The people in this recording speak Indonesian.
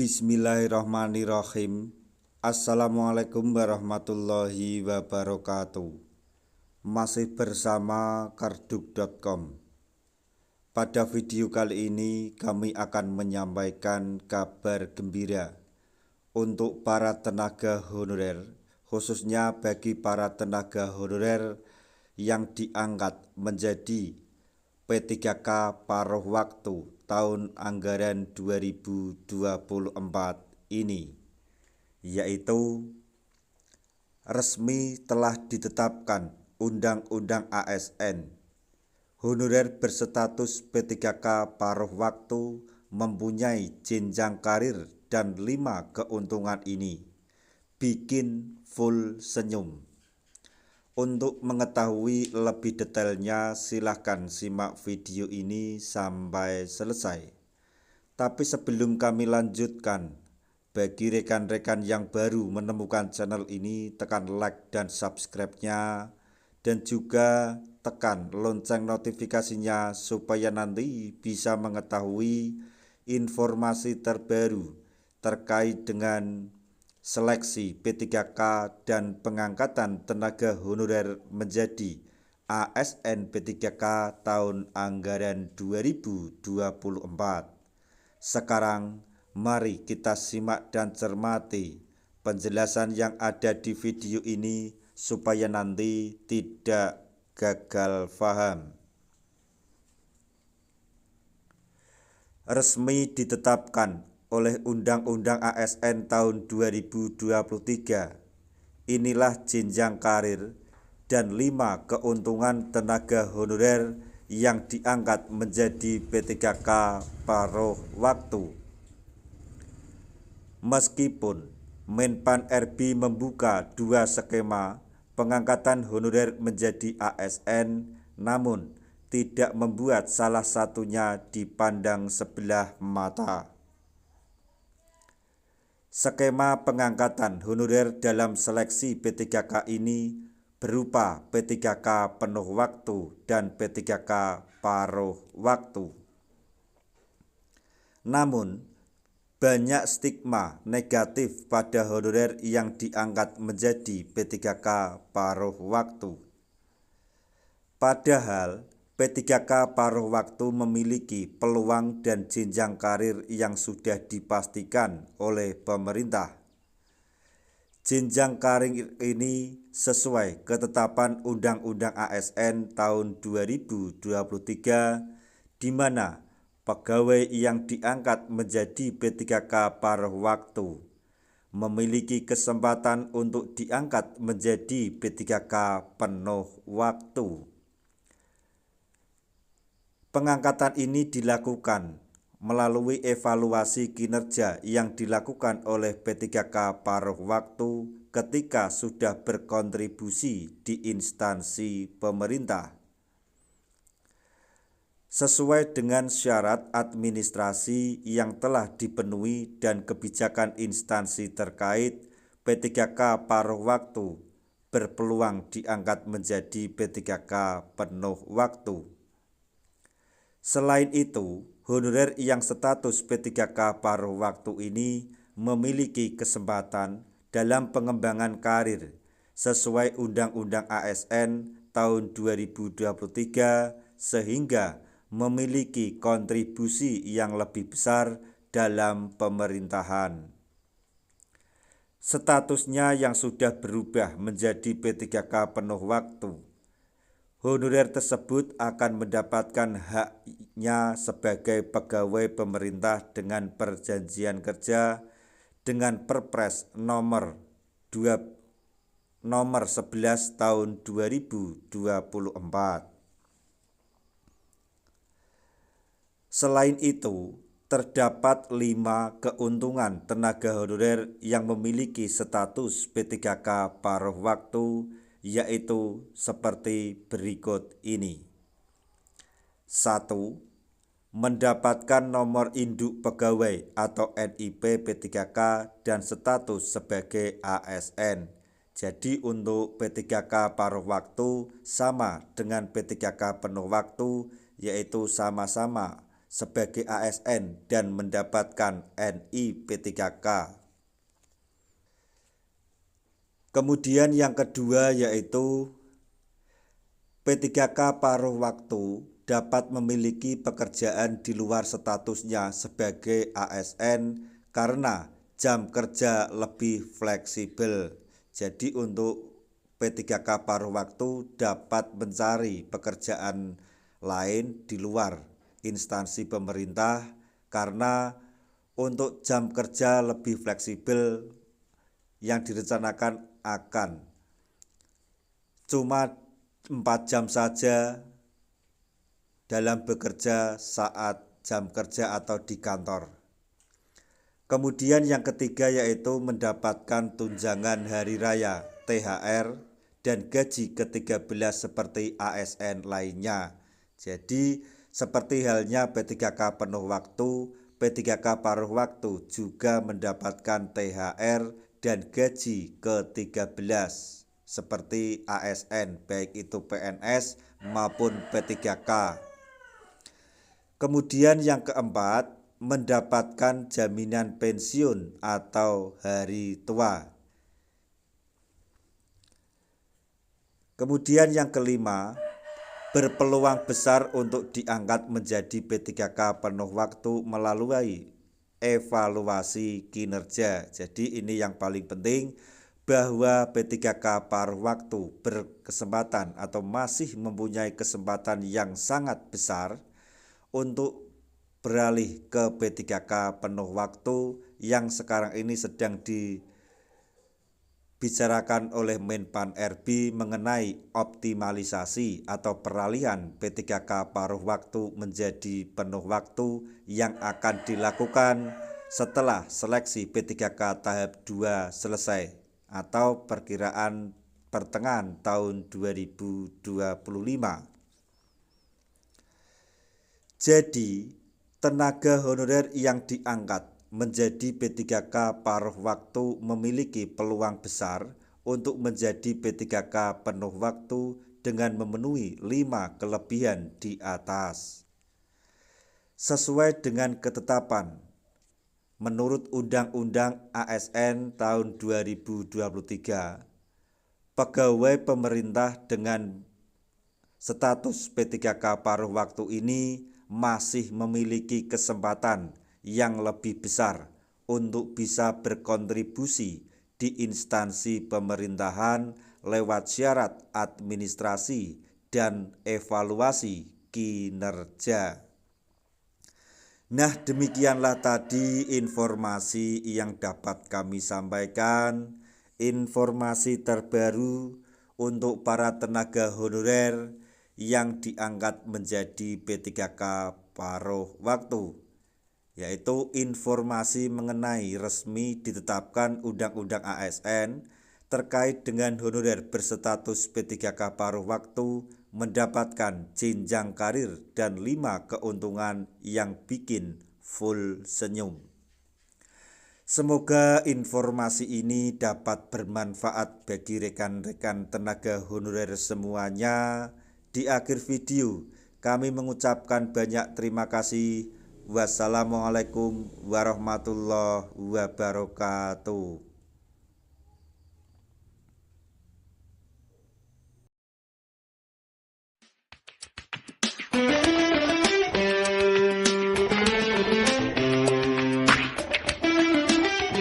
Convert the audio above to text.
Bismillahirrahmanirrahim. Assalamualaikum warahmatullahi wabarakatuh. Masih bersama karduk.com. Pada video kali ini kami akan menyampaikan kabar gembira untuk para tenaga honorer, khususnya bagi para tenaga honorer yang diangkat menjadi P3K paruh waktu tahun anggaran 2024 ini, yaitu resmi telah ditetapkan Undang-Undang ASN. Honorer berstatus P3K paruh waktu mempunyai jenjang karir dan 5 keuntungan ini. Bikin full senyum. Untuk mengetahui lebih detailnya silahkan simak video ini sampai selesai. Tapi sebelum kami lanjutkan, bagi rekan-rekan yang baru menemukan channel ini, tekan like dan subscribe-nya, dan juga tekan lonceng notifikasinya supaya nanti bisa mengetahui informasi terbaru terkait dengan seleksi P3K dan pengangkatan tenaga honorer menjadi ASN P3K tahun anggaran 2024. Sekarang mari kita simak dan cermati penjelasan yang ada di video ini supaya nanti tidak gagal paham. Resmi ditetapkan oleh Undang-Undang ASN tahun 2023. Inilah jenjang karir dan 5 keuntungan tenaga honorer yang diangkat menjadi P3K paruh waktu. Meskipun Menpan RB membuka 2 skema pengangkatan honorer menjadi ASN, namun tidak membuat salah satunya dipandang sebelah mata. Skema pengangkatan honorer dalam seleksi P3K ini berupa P3K penuh waktu dan P3K paruh waktu. Namun, banyak stigma negatif pada honorer yang diangkat menjadi P3K paruh waktu. Padahal, P3K paruh waktu memiliki peluang dan jenjang karir yang sudah dipastikan oleh pemerintah. Jenjang karir ini sesuai ketetapan Undang-Undang ASN tahun 2023, di mana pegawai yang diangkat menjadi P3K paruh waktu memiliki kesempatan untuk diangkat menjadi P3K penuh waktu. Pengangkatan ini dilakukan melalui evaluasi kinerja yang dilakukan oleh P3K paruh waktu ketika sudah berkontribusi di instansi pemerintah. Sesuai dengan syarat administrasi yang telah dipenuhi dan kebijakan instansi terkait, P3K paruh waktu berpeluang diangkat menjadi P3K penuh waktu. Selain itu, honorer yang status P3K paruh waktu ini memiliki kesempatan dalam pengembangan karir sesuai Undang-Undang ASN tahun 2023 sehingga memiliki kontribusi yang lebih besar dalam pemerintahan. Statusnya yang sudah berubah menjadi P3K penuh waktu, honorer tersebut akan mendapatkan haknya sebagai pegawai pemerintah dengan perjanjian kerja dengan Perpres nomor 11 tahun 2024. Selain itu, terdapat 5 keuntungan tenaga honorer yang memiliki status P3K paruh waktu, yaitu seperti berikut ini. 1. Mendapatkan nomor induk pegawai atau NIP P3K dan status sebagai ASN. Jadi untuk P3K paruh waktu sama dengan P3K penuh waktu, yaitu sama-sama sebagai ASN dan mendapatkan NI P3K. Kemudian yang kedua yaitu P3K paruh waktu dapat memiliki pekerjaan di luar statusnya sebagai ASN karena jam kerja lebih fleksibel. Jadi untuk P3K paruh waktu dapat mencari pekerjaan lain di luar instansi pemerintah karena untuk jam kerja lebih fleksibel yang direncanakan akan cuma 4 jam saja dalam bekerja saat jam kerja atau di kantor. Kemudian yang ketiga yaitu mendapatkan tunjangan hari raya, THR, dan gaji ke-13 seperti ASN lainnya. Jadi seperti halnya P3K penuh waktu, P3K paruh waktu juga mendapatkan THR dan gaji ke-13 seperti ASN, baik itu PNS maupun P3K. Kemudian yang keempat, mendapatkan jaminan pensiun atau hari tua. Kemudian yang kelima, berpeluang besar untuk diangkat menjadi P3K penuh waktu melalui evaluasi kinerja. Jadi ini yang paling penting, bahwa P3K paruh waktu berkesempatan atau masih mempunyai kesempatan yang sangat besar untuk beralih ke P3K penuh waktu yang sekarang ini sedang dibicarakan oleh Menpan RB mengenai optimalisasi atau peralihan P3K paruh waktu menjadi penuh waktu yang akan dilakukan setelah seleksi P3K tahap 2 selesai atau perkiraan pertengahan tahun 2025. Jadi, tenaga honorer yang diangkat menjadi P3K paruh waktu memiliki peluang besar untuk menjadi P3K penuh waktu dengan memenuhi 5 kelebihan di atas. Sesuai dengan ketetapan menurut Undang-Undang ASN tahun 2023, pegawai pemerintah dengan status P3K paruh waktu ini masih memiliki kesempatan yang lebih besar untuk bisa berkontribusi di instansi pemerintahan lewat syarat administrasi dan evaluasi kinerja. Nah, demikianlah tadi informasi yang dapat kami sampaikan, informasi terbaru untuk para tenaga honorer yang diangkat menjadi P3K paruh waktu, yaitu informasi mengenai resmi ditetapkan Undang-Undang ASN terkait dengan honorer berstatus P3K paruh waktu mendapatkan jenjang karir dan 5 keuntungan yang bikin full senyum. Semoga informasi ini dapat bermanfaat bagi rekan-rekan tenaga honorer semuanya. Di akhir video, kami mengucapkan banyak terima kasih. Wassalamualaikum warahmatullahi wabarakatuh.